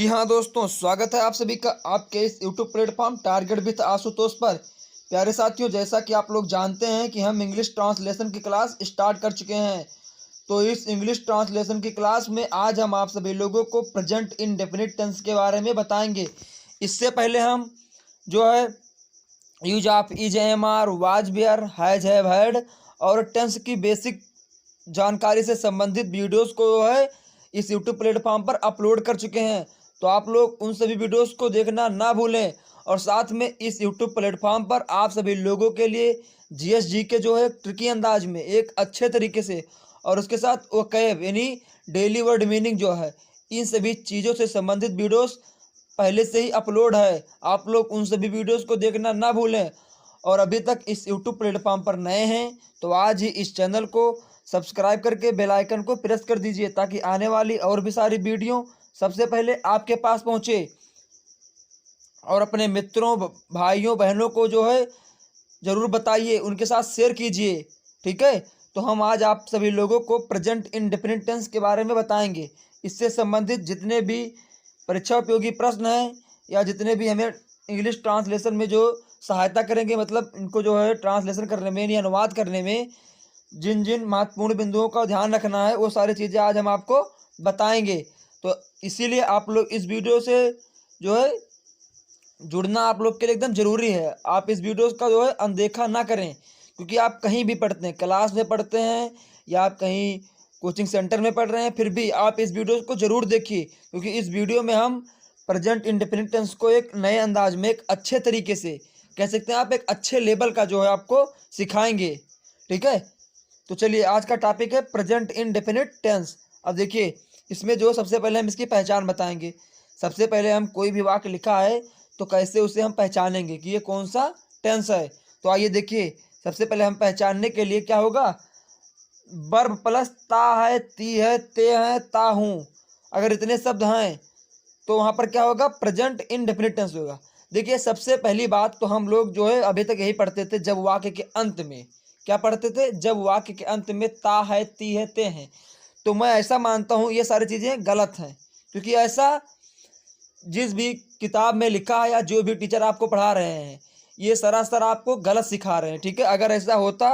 जी हाँ दोस्तों, स्वागत है आप सभी का आपके इस YouTube platform target with Ashutosh पर। प्यारे साथियों, जैसा कि आप लोग जानते हैं कि हम इंग्लिश ट्रांसलेशन की क्लास स्टार्ट कर चुके हैं। तो इस इंग्लिश ट्रांसलेशन की क्लास में आज हम आप सभी लोगों को प्रेजेंट इंडेफिनिट टेंस के बारे में बताएंगे। इससे पहले हम जो है use of is, am are, was, were, has, have, had और टेंस की बेसिक जानकारी से संबंधित वीडियोस को है इस यूट्यूब प्लेटफॉर्म पर अपलोड कर चुके हैं। तो आप लोग उन सभी वीडियोस को देखना ना भूलें। और साथ में इस यूट्यूब प्लेटफॉर्म पर आप सभी लोगों के लिए जीएसजी के जो है ट्रिकी अंदाज में एक अच्छे तरीके से, और उसके साथ वोकैब यानी डेली वर्ड मीनिंग जो है, इन सभी चीज़ों से संबंधित वीडियोस पहले से ही अपलोड है। आप लोग उन सभी वीडियोस को देखना ना भूलें। और अभी तक इस यूट्यूब प्लेटफॉर्म पर नए हैं तो आज ही इस चैनल को सब्सक्राइब करके बेल आइकन को प्रेस कर दीजिए, ताकि आने वाली और भी सारी वीडियो सबसे पहले आपके पास पहुंचे। और अपने मित्रों, भाइयों, बहनों को जो है ज़रूर बताइए, उनके साथ शेयर कीजिए। ठीक है, तो हम आज आप सभी लोगों को प्रेजेंट इंडेफिनिट टेंस के बारे में बताएंगे। इससे संबंधित जितने भी परीक्षा उपयोगी प्रश्न हैं या जितने भी हमें इंग्लिश ट्रांसलेशन में जो सहायता करेंगे, मतलब इनको जो है ट्रांसलेशन करने में या अनुवाद करने में जिन जिन महत्वपूर्ण बिंदुओं का ध्यान रखना है, वो सारी चीज़ें आज हम आपको बताएंगे। तो इसीलिए आप लोग इस वीडियो से जो है जुड़ना आप लोग के लिए एकदम ज़रूरी है। आप इस वीडियो का जो है अनदेखा ना करें, क्योंकि आप कहीं भी पढ़ते हैं, क्लास में पढ़ते हैं या आप कहीं कोचिंग सेंटर में पढ़ रहे हैं, फिर भी आप इस वीडियो को ज़रूर देखिए, क्योंकि इस वीडियो में हम प्रेजेंट इंडेफिनिट टेंस को एक नए अंदाज में, एक अच्छे तरीके से, कह सकते हैं आप एक अच्छे लेवल का जो है आपको सिखाएंगे। ठीक है, तो चलिए आज का टॉपिक है प्रेजेंट इंडेफिनिट टेंस। अब देखिए, इसमें जो सबसे पहले हम इसकी पहचान बताएंगे। सबसे पहले हम कोई भी वाक्य लिखा है तो कैसे उसे हम पहचानेंगे कि ये कौन सा टेंस है। तो आइए देखिए, सबसे पहले हम पहचानने के लिए क्या होगा, वर्ब प्लस ता है, ती है, ते है, ता हूँ, अगर इतने शब्द हैं तो वहाँ पर क्या होगा, प्रेजेंट इंडेफिनिट टेंस होगा। देखिए, सबसे पहली बात तो हम लोग जो है अभी तक यही पढ़ते थे, जब वाक्य के अंत में क्या पढ़ते थे, जब वाक्य के अंत में ता है, ती है, ते हैं। तो मैं ऐसा मानता हूँ ये सारी चीज़ें गलत हैं, क्योंकि ऐसा जिस भी किताब में लिखा है या जो भी टीचर आपको पढ़ा रहे हैं, ये सरासर आपको गलत सिखा रहे हैं। ठीक है, अगर ऐसा होता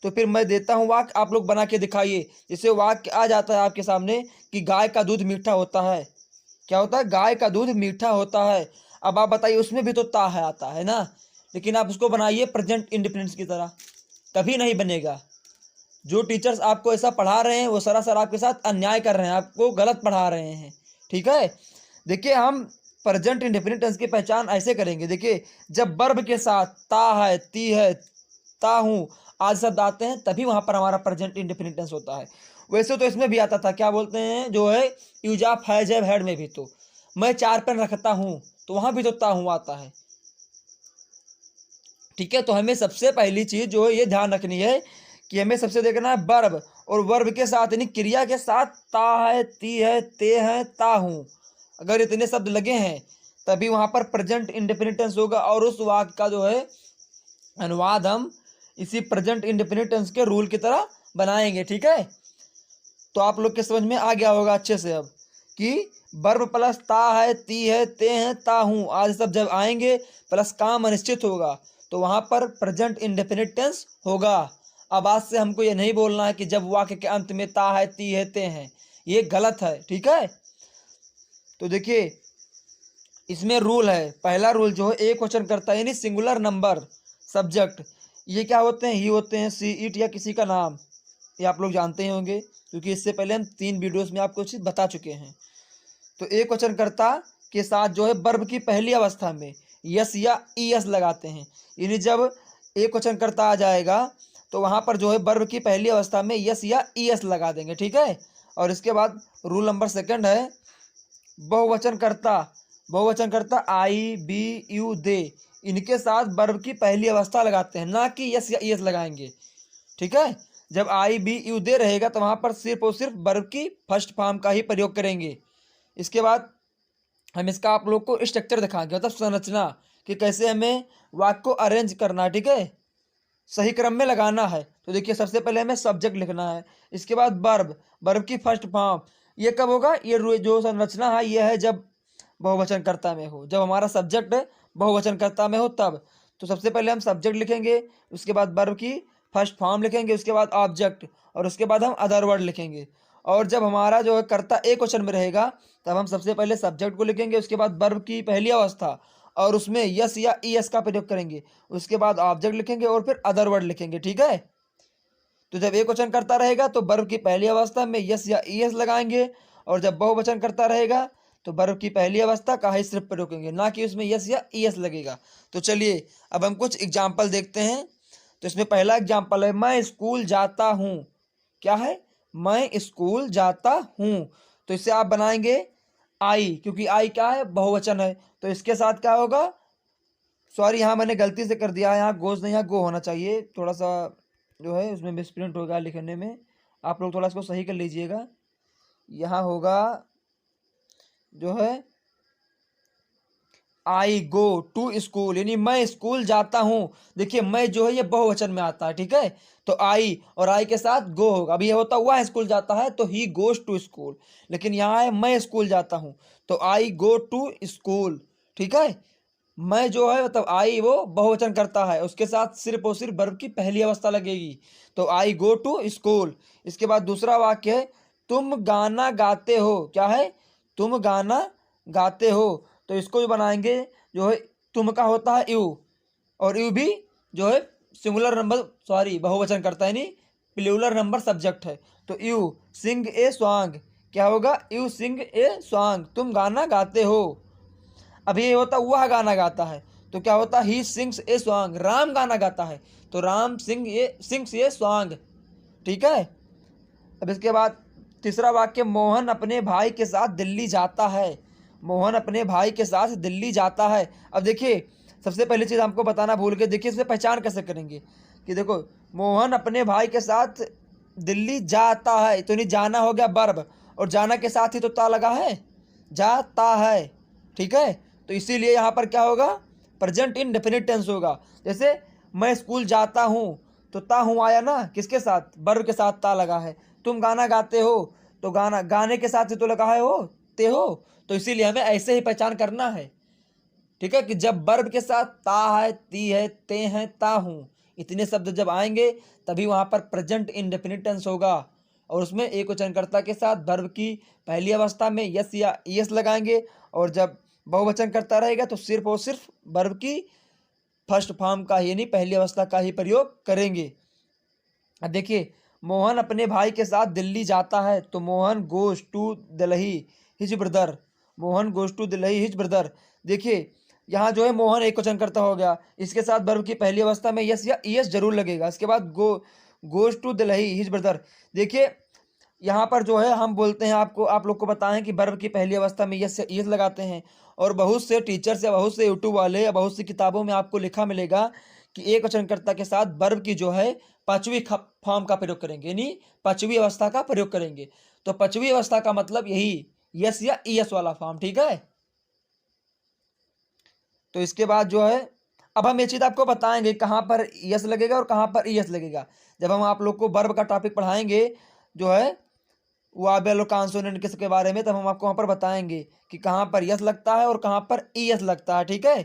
तो फिर मैं देता हूँ वाक्य, आप लोग बना के दिखाइए। जैसे वाक्य आ जाता है आपके सामने कि गाय का दूध मीठा होता है। क्या होता है, गाय का दूध मीठा होता है। अब आप बताइए, उसमें भी तो ता है आता है ना, लेकिन आप उसको बनाइए प्रेजेंट इंडेफिनिट की तरह, कभी नहीं बनेगा। जो टीचर्स आपको ऐसा पढ़ा रहे हैं वो सरासर आपके साथ अन्याय कर रहे हैं, आपको गलत पढ़ा रहे हैं। ठीक है, देखिए हम प्रेजेंट इंडेफिनिट टेंस की पहचान ऐसे करेंगे। देखिए, जब वर्ब के साथ ता है, ती है, ता हूँ आदि शब्द आते हैं, तभी वहाँ पर हमारा प्रेजेंट इंडेफिनिट टेंस होता है। वैसे तो इसमें भी आता था, क्या बोलते हैं, जो है use of has, have, had में भी तो मैं 4 पेन रखता हूँ, तो वहाँ भी तो ता हूँ आता है। ठीक है, तो हमें सबसे पहली चीज़ जो है ये ध्यान रखनी है कि हमें सबसे देखना है वर्ब, और वर्ब के साथ यानी क्रिया के साथ ता है, ती है, ते है, ता हूँ, अगर इतने शब्द लगे हैं तभी वहाँ पर प्रेजेंट इंडेफिनिट टेंस होगा। और उस वाक्य का जो है अनुवाद हम इसी प्रेजेंट इंडेफिनिट टेंस के रूल की तरह बनाएंगे। ठीक है, तो आप लोग के समझ में आ गया होगा अच्छे से अब कि वर्ब प्लस ता है, ती है, ते हैं, ता हूँ आज सब जब आएंगे प्लस काम अनिश्चित होगा, तो वहाँ पर प्रेजेंट इंडेफिनिट टेंस होगा। अब आज से हमको ये नहीं बोलना है कि जब वाक्य के अंत में ता है, ती है, ते हैं, ये गलत है। ठीक है, तो देखिए इसमें रूल है, पहला रूल जो है एक वचन करता है यानी सिंगुलर नंबर सब्जेक्ट, ये क्या होते हैं, ही होते हैं, सी, इट या किसी का नाम, ये आप लोग जानते ही होंगे, क्योंकि इससे पहले हम 3 वीडियोस में आपको चीज़ बता चुके हैं। तो एक वचनकर्ता के साथ जो है वर्ब की पहली अवस्था में यस या ईएस लगाते हैं, यानी जब एक वचनकर्ता आ जाएगा तो वहाँ पर जो है वर्ब की पहली अवस्था में यस या ईएस लगा देंगे। ठीक है, और इसके बाद रूल नंबर 2 है बहुवचनकर्ता। बहुवचनकर्ता आई, बी, यू, दे, इनके साथ वर्ब की पहली अवस्था लगाते हैं, ना कि यस या ईएस लगाएंगे। ठीक है, जब आई, बी, यू, दे रहेगा तो वहाँ पर सिर्फ और सिर्फ वर्ब की फर्स्ट फॉर्म का ही प्रयोग करेंगे। इसके बाद हम इसका आप लोग को स्ट्रक्चर दिखाएंगे, मतलब संरचना, कि कैसे हमें वाक्य को अरेंज करना है। ठीक है, सही क्रम में लगाना है। तो देखिए, सबसे पहले हमें सब्जेक्ट लिखना है, इसके बाद वर्ब, वर्ब की फर्स्ट फॉर्म, ये कब होगा, ये जो संरचना है ये है जब बहुवचनकर्ता में हो, जब हमारा सब्जेक्ट बहुवचनकर्ता में हो तब। तो सबसे पहले हम सब्जेक्ट लिखेंगे, उसके बाद वर्ब की फर्स्ट फॉर्म लिखेंगे, उसके बाद ऑब्जेक्ट, और उसके बाद हम अदर वर्ड लिखेंगे। और जब हमारा जो है कर्ता एक वचन में रहेगा तब हम सबसे पहले सब्जेक्ट को लिखेंगे, उसके बाद वर्ब की पहली अवस्था और उसमें यस या ईएस का प्रयोग करेंगे, उसके बाद ऑब्जेक्ट लिखेंगे और फिर अदर वर्ड लिखेंगे। ठीक है, तो जब एक वचन करता रहेगा तो वर्ब की पहली अवस्था में यस या ईएस लगाएंगे, और जब बहुवचन करता रहेगा तो वर्ब की पहली अवस्था का ही सिर्फ प्रयोग करेंगे, ना कि उसमें यस या ईएस लगेगा। तो चलिए अब हम कुछ एग्जाम्पल देखते हैं। तो इसमें पहला एग्जाम्पल है, मैं स्कूल जाता हूँ। क्या है? मैं स्कूल जाता हूँ। तो इससे आप बनाएंगे आई, क्योंकि आई क्या है? बहुवचन है। तो इसके साथ क्या होगा? सॉरी, यहाँ मैंने गलती से कर दिया, यहाँ गोज नहीं, यहाँ गो होना चाहिए। थोड़ा सा जो है उसमें मिसप्रिंट होगा लिखने में, आप लोग थोड़ा इसको सही कर लीजिएगा। यहाँ होगा जो है आई गो टू स्कूल, यानी मैं स्कूल जाता हूँ। देखिए मैं जो है ये बहुवचन में आता है। ठीक है, तो आई और आई के साथ गो होगा। अभी ये होता हुआ है स्कूल जाता है तो ही गोज टू स्कूल, लेकिन यहाँ है मैं स्कूल जाता हूँ तो आई गो टू स्कूल। ठीक है, मैं जो है मतलब आई वो बहुवचन करता है, उसके साथ सिर्फ और सिर्फ वर्ब की पहली अवस्था लगेगी, तो आई गो टू स्कूल। इसके बाद दूसरा वाक्य है, तुम गाना गाते हो। क्या है? तुम गाना गाते हो। तो इसको जो बनाएंगे जो है तुम का होता है यू, और यू भी जो है सिंगुलर नंबर सॉरी बहुवचन करता है, यानी प्लूरल नंबर सब्जेक्ट है। तो यू सिंग ए सॉन्ग। क्या होगा? यू सिंग ए सॉन्ग, तुम गाना गाते हो। अभी ये होता वह गाना गाता है, तो क्या होता? He sings a song, Ram गाना गाता है तो राम सिंग्स ए सॉन्ग। ठीक है, अब इसके बाद तीसरा वाक्य, मोहन अपने भाई के साथ दिल्ली जाता है। मोहन अपने भाई के साथ दिल्ली जाता है। अब देखिए सबसे पहली चीज़ हमको बताना भूल गए, देखिए इसमें पहचान कैसे करेंगे कि देखो मोहन अपने भाई के साथ दिल्ली जाता है, तो नहीं जाना हो गया वर्ब, और जाना के साथ ही तो ता लगा है, जाता है। ठीक है, तो इसीलिए यहाँ पर क्या होगा? प्रेजेंट इंडेफिनिट टेंस होगा। जैसे मैं स्कूल जाता हूँ तो ता हूँ आया ना, किसके साथ? वर्ब के साथ ता लगा है। तुम गाना गाते हो तो गाना गाने के साथ ही तो लगा है हो, ते हो। तो इसीलिए हमें ऐसे ही पहचान करना है। ठीक है, कि जब वर्ब के साथ ता है, ती है, ते हैं, ता हूँ, इतने शब्द जब आएंगे तभी वहां पर प्रेजेंट इंडेफिनिट टेंस होगा, और उसमें एक वचनकर्ता के साथ वर्ब की पहली अवस्था में यस या ईएस लगाएंगे, और जब बहुवचन करता रहेगा तो सिर्फ और सिर्फ वर्ब की फर्स्ट फॉर्म का यानी पहली अवस्था का ही प्रयोग करेंगे। अब देखिए मोहन अपने भाई के साथ दिल्ली जाता है, तो Mohan goes to Delhi his brother. Mohan goes to Delhi his brother. देखिए यहाँ जो है मोहन एक वचन करता हो गया, इसके साथ वर्ब की पहली अवस्था में यस या ईएस जरूर लगेगा। इसके बाद goes to Delhi his brother. देखिए यहाँ पर जो है हम बोलते हैं आपको, आप लोग को बताएं कि वर्ब की पहली अवस्था में यस या ईएस लगाते हैं, और बहुत से टीचर्स या बहुत से यूट्यूब वाले या बहुत सी किताबों में आपको लिखा मिलेगा कि एक वचनकर्ता के साथ वर्ब की जो है पांचवी फॉर्म का प्रयोग करेंगे, यानी पांचवी अवस्था का प्रयोग करेंगे। तो पांचवी अवस्था का मतलब यही यस या ईएस वाला फॉर्म। ठीक है, तो इसके बाद जो है अब हम ये चीज़ आपको बताएंगे कहाँ पर यस लगेगा और कहाँ पर ईएस लगेगा। जब हम आप लोग को वर्ब का टॉपिक पढ़ाएंगे जो है वावेल और कॉन्सोनेंट के बारे में, तब हम आपको वहाँ पर बताएंगे कि कहाँ पर यस लगता है और कहाँ पर ईएस लगता है। ठीक है,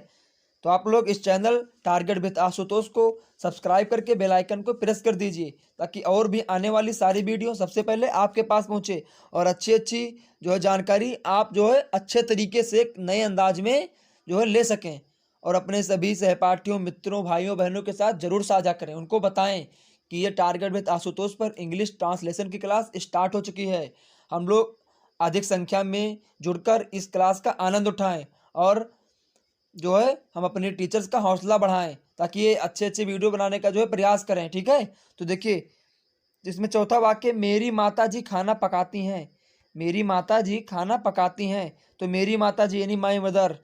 तो आप लोग इस चैनल टारगेट विद आशुतोष को सब्सक्राइब करके बेल आइकन को प्रेस कर दीजिए, ताकि और भी आने वाली सारी वीडियो सबसे पहले आपके पास पहुँचे, और अच्छी अच्छी जो है जानकारी आप जो है अच्छे तरीके से एक नए अंदाज में जो है ले सकें, और अपने सभी सहपाठियों, मित्रों, भाइयों, बहनों के साथ जरूर साझा करें। उनको बताएं कि ये टारगेट विद आशुतोष पर इंग्लिश ट्रांसलेशन की क्लास स्टार्ट हो चुकी है। हम लोग अधिक संख्या में जुड़कर इस क्लास का आनंद उठाएं, और जो है हम अपने टीचर्स का हौसला बढ़ाएं, ताकि ये अच्छे अच्छे वीडियो बनाने का जो है प्रयास करें। ठीक है, तो देखिए इसमें चौथा वाक्य, मेरी माता जी खाना पकाती हैं। मेरी माता जी खाना पकाती हैं, तो मेरी माता जी यानी माई मदर,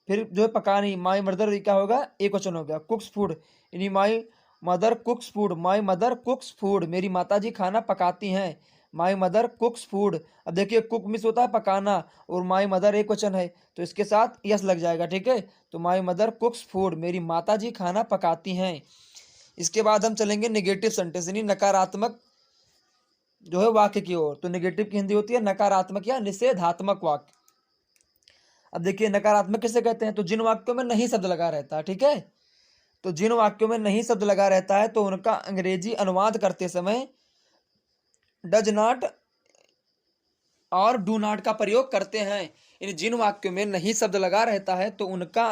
फिर जो है पकानी, माई मदर क्या होगा? एक वचन हो गया। कुक्स फूड यानी my mother कुक्स food, my mother कुक्स food, मेरी माता जी खाना पकाती हैं, माई मदर कुक्स फूड। अब देखिए कुक मिस होता है पकाना, और माई मदर एक वचन है तो इसके साथ यस लग जाएगा। ठीक है, तो माई मदर कुक्स फूड, मेरी माता जी खाना पकाती हैं। इसके बाद हम चलेंगे नेगेटिव सेंटेंस यानी नकारात्मक जो है वाक्य की ओर। तो नेगेटिव की हिंदी होती है नकारात्मक या निषेधात्मक वाक्य। अब देखिए नकारात्मक किसे कहते हैं, तो जिन वाक्यों में नहीं शब्द लगा रहता है, ठीक है। तो जिन वाक्यों में नहीं शब्द लगा रहता है तो उनका अंग्रेजी अनुवाद करते समय डज नॉट और डू नॉट का प्रयोग करते हैं। इन जिन वाक्यों में नहीं शब्द लगा रहता है तो उनका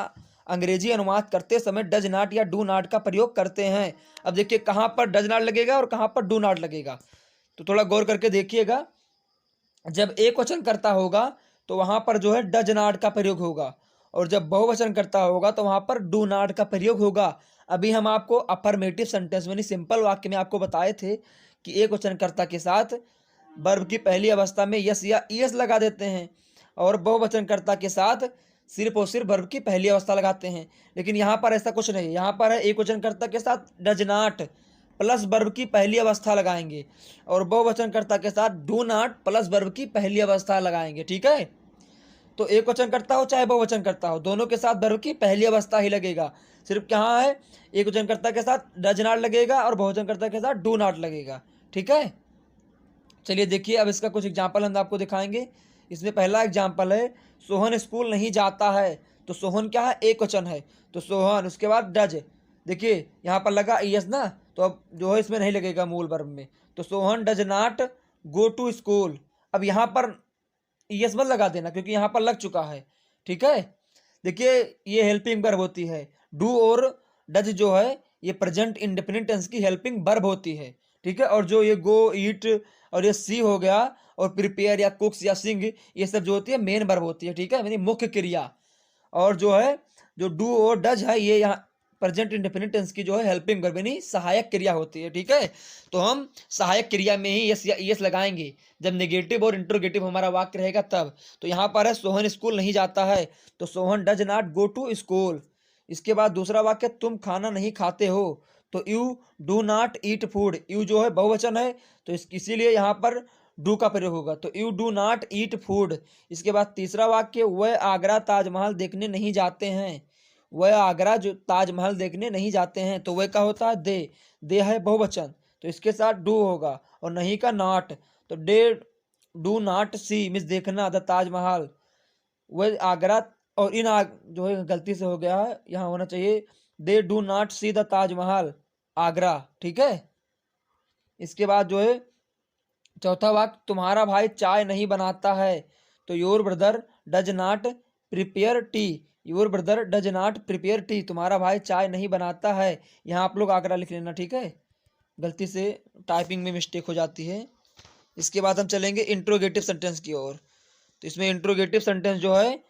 अंग्रेजी अनुवाद करते समय डज नॉट या डू नॉट का प्रयोग करते हैं। अब देखिए कहाँ पर डज नॉट लगेगा और कहाँ पर डू नॉट लगेगा, तो थोड़ा गौर करके देखिएगा। जब एक वचन करता होगा तो वहां पर जो है डज नॉट का प्रयोग होगा, और जब बहुवचन करता होगा तो वहां पर डू नॉट का प्रयोग होगा। अभी हम आपको अफर्मेटिव सेंटेंस यानी सिंपल वाक्य में आपको बताए थे कि एक वचनकर्ता के साथ वर्ब की पहली अवस्था में यस या ईएस लगा देते हैं, और बहुवचनकर्ता के साथ सिर्फ और सिर्फ वर्ब की पहली अवस्था लगाते हैं। लेकिन यहाँ पर ऐसा कुछ नहीं, यहाँ पर है एक वचनकर्ता के साथ डज नॉट प्लस वर्ब की पहली अवस्था लगाएंगे, और बहुवचनकर्ता के साथ डू नॉट प्लस वर्ब की पहली अवस्था लगाएंगे, ठीक है। तो एक वचनकर्ता हो चाहे बहुवचनकर्ता हो, दोनों के साथ वर्ब की पहली अवस्था ही लगेगा। सिर्फ कहाँ है, एक वचनकर्ता के साथ डज नॉट लगेगा और बहुवचनकर्ता के साथ डू नॉट लगेगा, ठीक है। चलिए देखिए अब इसका कुछ एग्जाम्पल हम आपको दिखाएंगे। इसमें पहला एग्जाम्पल है सोहन स्कूल नहीं जाता है। तो सोहन क्या है, एक वचन है, तो सोहन, उसके बाद डज। देखिए यहाँ पर लगा ईएस ना, तो अब जो है इसमें नहीं लगेगा मूल वर्ब में, तो Sohan does not go to school. अब यहाँ पर ईएस मत लगा देना क्योंकि यहाँ पर लग चुका है, ठीक है। देखिए ये हेल्पिंग वर्ब होती है, डू और डज जो है ये प्रेजेंट इंडेफिनिट टेंस की हेल्पिंग वर्ब होती है, ठीक है। और जो ये गो, ईट और ये सी हो गया, और प्रिपेयर या कुक्स या सिंग, ये सब जो होती है मेन वर्ब होती है, ठीक है, यानी मुख्य क्रिया। और जो है जो डू और डज है ये यहाँ प्रेजेंट इंडेफिनिट टेंस की जो है हेल्पिंग वर्ब यानी सहायक क्रिया होती है, ठीक है। तो हम सहायक क्रिया में ही यस या ईएस लगाएंगे जब नेगेटिव और इंट्रोगेटिव हमारा वाक्य रहेगा तब। तो यहाँ पर है सोहन स्कूल नहीं जाता है, तो Sohan does not go to school. इसके बाद दूसरा वाक्य तुम खाना नहीं खाते हो, तो you do not eat food. You जो है बहुवचन है तो इसीलिए यहाँ पर डू का प्रयोग होगा, तो you do not eat food. इसके बाद तीसरा वाक्य वह आगरा ताजमहल देखने नहीं जाते हैं। वह आगरा जो ताजमहल देखने नहीं जाते हैं, तो वह का होता है दे है बहुवचन, तो इसके साथ डू होगा, और नहीं का नॉट, तो they do not see means देखना द ताजमहल। वह आगरा, और जो है गलती से हो गया है, यहाँ होना चाहिए दे do not see the Taj Mahal Agra, ठीक है। इसके बाद जो है चौथा वाक्य तुम्हारा भाई चाय नहीं बनाता है, तो your brother does not prepare T. Your brother does not prepare T, तुम्हारा भाई चाय नहीं बनाता है। यहाँ आप लोग आगरा लिख लेना, ठीक है, गलती से टाइपिंग में मिस्टेक हो जाती है। इसके बाद हम चलेंगे इंट्रोगेटिव सेंटेंस की ओर। तो इसमें इंट्रोगेटिव सेंटेंस जो है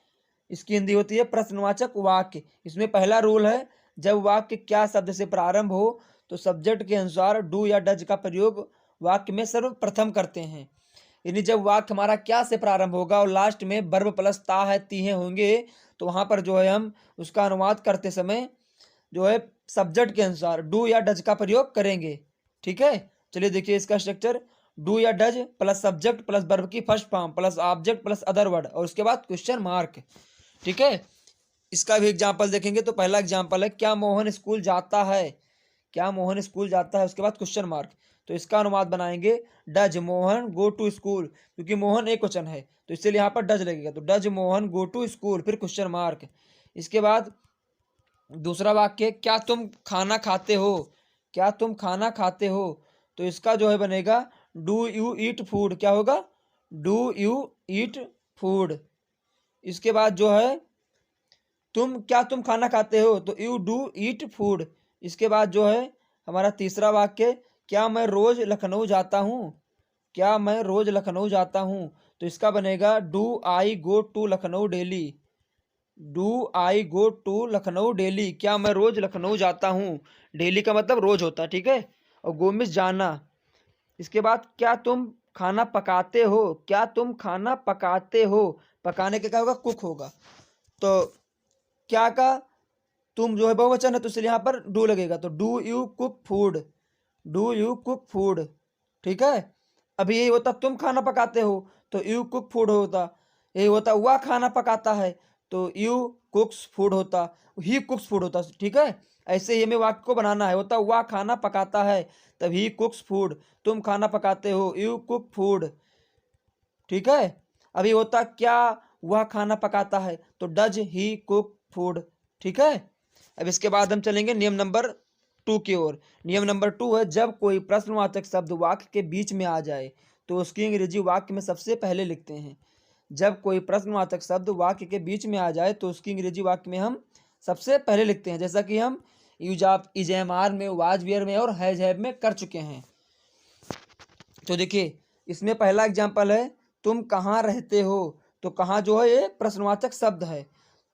इसकी हिंदी होती है प्रश्नवाचक वाक्य। इसमें पहला रूल है जब वाक्य क्या शब्द से प्रारंभ हो तो सब्जेक्ट के अनुसार डू या डज का प्रयोग वाक्य में सर्वप्रथम करते हैं। यानी जब वाक्य हमारा क्या से प्रारंभ होगा और लास्ट में वर्ब प्लस ता है तीहे होंगे, तो वहां पर जो है हम उसका अनुवाद करते समय जो है सब्जेक्ट के अनुसार डू या डज का प्रयोग करेंगे, ठीक है। चलिए देखिए इसका स्ट्रक्चर, डू या does plus subject plus verb की first form plus object plus other word, और उसके बाद क्वेश्चन मार्क, ठीक है। इसका भी एग्जाम्पल देखेंगे। तो पहला एग्जाम्पल है क्या मोहन स्कूल जाता है। क्या मोहन स्कूल जाता है, उसके बाद क्वेश्चन मार्क, तो इसका अनुवाद बनाएंगे does Mohan go to school, क्योंकि मोहन एक वचन है तो इसलिए यहाँ पर डज लगेगा, तो does Mohan go to school, फिर क्वेश्चन मार्क। इसके बाद दूसरा वाक्य क्या तुम खाना खाते हो। क्या तुम खाना खाते हो, तो इसका जो है बनेगा डू यू ईट फूड। क्या होगा, डू यू ईट फूड। इसके बाद जो है तुम खाना खाते हो, तो यू डू ईट फूड। इसके बाद जो है हमारा तीसरा वाक्य क्या मैं रोज लखनऊ जाता हूँ। क्या मैं रोज लखनऊ जाता हूँ, तो इसका बनेगा do I go to Lucknow daily. Do I go to Lucknow daily, क्या मैं रोज लखनऊ जाता हूँ। डेली का मतलब रोज होता है, ठीक है, और गो मिस जाना। इसके बाद क्या तुम खाना पकाते हो। क्या तुम खाना पकाते हो, पकाने के क्या होगा, कुक होगा। तो क्या का तुम जो है बहुवचन है तो इसलिए यहाँ पर डू लगेगा, तो do you cook food. Do you cook food, ठीक है। अभी यही होता तुम खाना पकाते हो तो यू कुक फूड होता। यही होता वह खाना पकाता है तो यू कुक्स फूड होता, ही कुक्स फूड होता, ठीक है। ऐसे ही हमें वाक्य को बनाना है, होता वह खाना पकाता है तब ही कुक्स फूड, तुम खाना पकाते हो यू कुक फूड, ठीक है। अभी होता क्या वह खाना पकाता है, तो डज ही कुक फूड। ठीक है। अब इसके बाद हम चलेंगे नियम नंबर 2 की ओर। नियम नंबर 2 है, जब कोई प्रश्नवाचक शब्द वाक्य के बीच में आ जाए तो उसकी अंग्रेजी वाक्य में सबसे पहले लिखते हैं। जब कोई प्रश्नवाचक शब्द वाक्य के बीच में आ जाए तो उसकी अंग्रेजी वाक्य में हम सबसे पहले लिखते हैं, जैसा कि हम इजमार में, वाज वेयर में और हैज हैव में कर चुके हैं। तो देखिए इसमें पहला एग्जाम्पल है, तुम कहाँ रहते हो। तो कहाँ जो है ये प्रश्नवाचक शब्द है,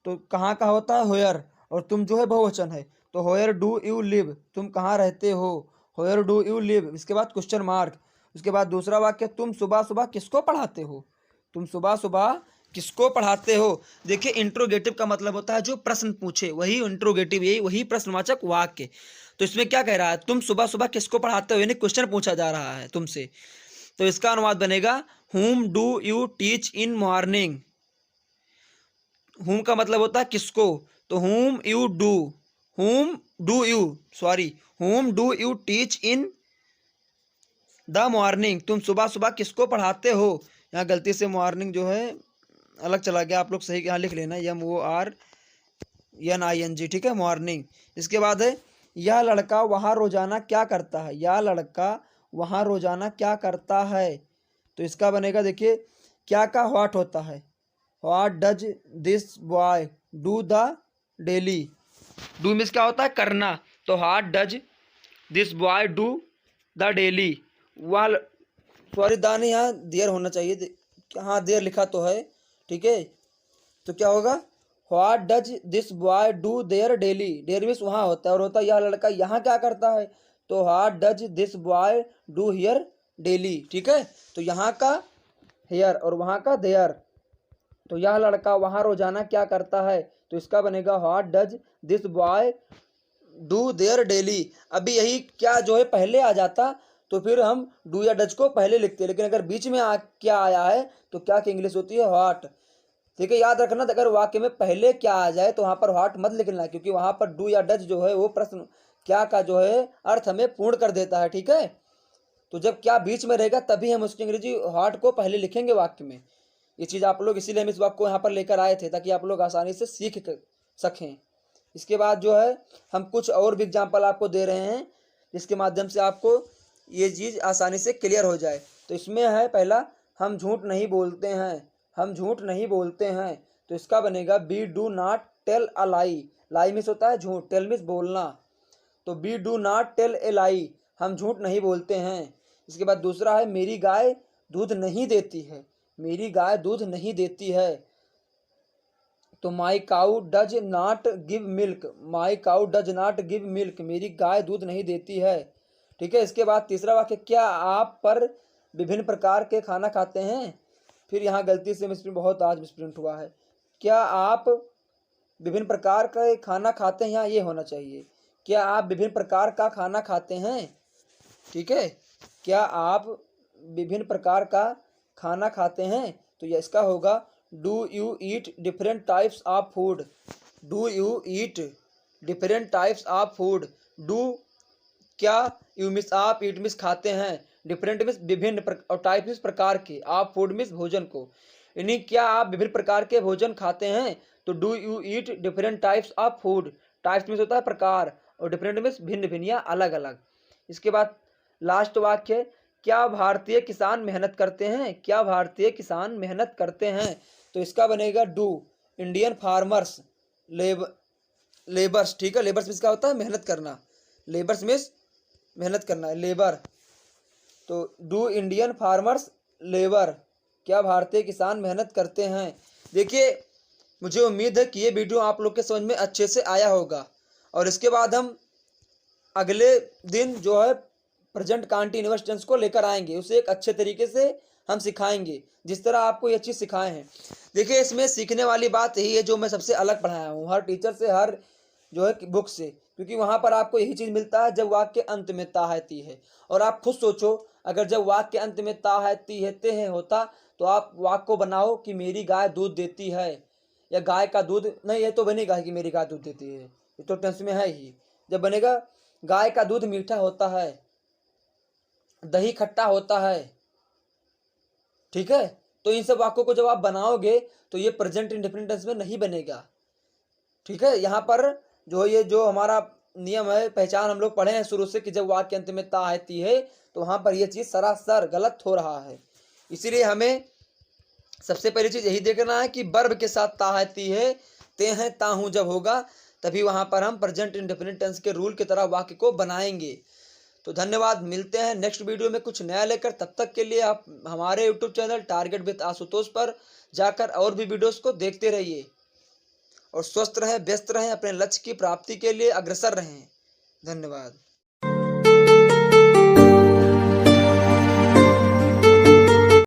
तो कहाँ का होता है होयर, और तुम जो है बहुवचन है, तो होयर डू यू लिव, तुम कहाँ रहते हो, होयर डू यू लिव। इसके बाद क्वेश्चन मार्क। उसके बाद दूसरा वाक्य, तुम सुबह सुबह किसको पढ़ाते हो, तुम सुबह सुबह किसको पढ़ाते हो। देखिए इंट्रोगेटिव का मतलब होता है जो प्रश्न पूछे, वही इंट्रोगेटिव, यही वही प्रश्नवाचक वाक्य। तो इसमें क्या कह रहा है, तुम सुबह सुबह किसको पढ़ाते हो, यानी क्वेश्चन पूछा जा रहा है तुमसे। तो इसका अनुवाद बनेगा whom do you teach in morning। whom का मतलब होता है किसको, तो whom do you teach in the morning, तुम सुबह सुबह किसको पढ़ाते हो। यहाँ गलती से मॉर्निंग जो है अलग चला गया, आप लोग सही यहाँ लिख लेना, MORNING। ठीक है, मॉर्निंग। इसके बाद है, यह लड़का वहाँ रोजाना क्या करता है, यह लड़का वहाँ रोजाना क्या करता है। तो इसका बनेगा, देखिए क्या का व्हाट होता है, what does this boy do the daily. Do means क्या होता है करना, तो what does this boy do the daily. वह सॉरी दान यहाँ देयर होना चाहिए, हाँ देयर लिखा तो है। ठीक है, तो क्या होगा, what does this boy do there daily. There means वहाँ होता है, और होता है यह लड़का यहाँ क्या करता है, तो what does this boy do here daily. ठीक है, तो यहाँ का हेयर और वहाँ का देयर, तो यह लड़का वहाँ रोजाना क्या करता है, तो इसका बनेगा what does this boy do there daily. अभी यही क्या जो है पहले आ जाता तो फिर हम डू या डज को पहले लिखते हैं, लेकिन अगर बीच में क्या आया है तो क्या की इंग्लिश होती है व्हाट। ठीक है, याद रखना, अगर वाक्य में पहले क्या आ जाए तो वहां पर व्हाट मत लिखना, क्योंकि वहां पर डू या डज जो है वो प्रश्न क्या का जो है अर्थ हमें पूर्ण कर देता है। ठीक है, तो जब क्या बीच में रहेगा तभी हम उसकी अंग्रेजी व्हाट को पहले लिखेंगे वाक्य में। ये चीज़ आप लोग, इसीलिए हम इस वाक्य को यहाँ पर लेकर आए थे ताकि आप लोग आसानी से सीख सकें। इसके बाद जो है हम कुछ और भी एग्जाम्पल आपको दे रहे हैं जिसके माध्यम से आपको ये चीज़ आसानी से क्लियर हो जाए। तो इसमें है पहला, हम झूठ नहीं बोलते हैं, हम झूठ नहीं बोलते हैं। तो इसका बनेगा we do not tell a lie. Lie means होता है झूठ, टेल मीन्स बोलना, तो we do not tell a lie, हम झूठ नहीं बोलते हैं। इसके बाद दूसरा है, मेरी गाय दूध नहीं देती है, मेरी गाय दूध नहीं देती है। तो my cow does not give milk, my cow does not give milk, मेरी गाय दूध नहीं देती है। ठीक है, इसके बाद तीसरा वाक्य, क्या आप पर विभिन्न प्रकार के खाना खाते हैं। फिर यहाँ गलती से मिसप्रिंट, बहुत आज मिसप्रिंट हुआ है, क्या आप विभिन्न प्रकार का खाना खाते हैं, यहाँ ये होना चाहिए, क्या आप विभिन्न प्रकार का खाना खाते हैं। ठीक है, क्या आप विभिन्न प्रकार का खाना खाते हैं, तो ये इसका होगा do you eat different types of food, do you eat different types of food. Do क्या, यू मिस आप, ईट मिस खाते हैं, डिफरेंट मिस विभिन्न, और टाइप मिस प्रकार के, आप फूड मिस भोजन को, यानी क्या आप विभिन्न प्रकार के भोजन खाते हैं। तो do you eat different types of food, types miss होता है प्रकार और डिफरेंट मिस भिन्न भिन्न या अलग अलग। इसके बाद लास्ट वाक्य, क्या भारतीय किसान मेहनत करते हैं, क्या भारतीय किसान मेहनत करते हैं। तो इसका बनेगा डू इंडियन फार्मर्स लेबर्स। ठीक है, लेबर्स मिस क्या होता है मेहनत करना, लेबर्स मिस मेहनत करना है, लेबर। तो डू इंडियन फार्मर्स लेबर, क्या भारतीय किसान मेहनत करते हैं। देखिए मुझे उम्मीद है कि ये वीडियो आप लोग के समझ में अच्छे से आया होगा, और इसके बाद हम अगले दिन जो है प्रेजेंट कंटिन्यूअस टेंस को लेकर आएंगे, उसे एक अच्छे तरीके से हम सिखाएंगे जिस तरह आपको ये चीज़ सिखाए हैं। देखिए इसमें सीखने वाली बात यही है जो मैं सबसे अलग पढ़ाया हूँ हर टीचर से, हर जो है बुक से, क्योंकि वहाँ पर आपको यही चीज़ मिलता है जब वाक्य अंत में ता है ती है। और आप खुद सोचो, अगर जब वाक्य अंत में ता है ती है ते है होता तो आप वाक्य को बनाओ कि मेरी गाय दूध देती है, या गाय का दूध नहीं है तो बनेगा कि मेरी गाय दूध देती है, ये तो टेंस में है ही। जब बनेगा गाय का दूध मीठा होता है, दही खट्टा होता है। ठीक है, तो इन सब वाक्यों को जब आप बनाओगे तो ये प्रेजेंट इंडेफिनिट टेंस में नहीं बनेगा। ठीक है, यहाँ पर ये जो हमारा नियम है, पहचान हम लोग पढ़े हैं शुरू से कि जब वाक्य अंत में ता है ती है, तो वहाँ पर यह चीज़ सरासर गलत हो रहा है। इसीलिए हमें सबसे पहली चीज़ यही देखना है कि वर्ब के साथ ता है ती है, ते हैं ता हूँ जब होगा, तभी वहाँ पर हम प्रेजेंट इंडेफिनिट टेंस के रूल की तरह वाक्य को बनाएंगे। तो धन्यवाद, मिलते हैं नेक्स्ट वीडियो में कुछ नया लेकर। तब तक के लिए आप हमारे YouTube channel target with Ashutosh पर जाकर और भी वीडियोस को देखते रहिए और स्वस्थ रहें, व्यस्त रहें, अपने लक्ष्य की प्राप्ति के लिए अग्रसर रहें। धन्यवाद।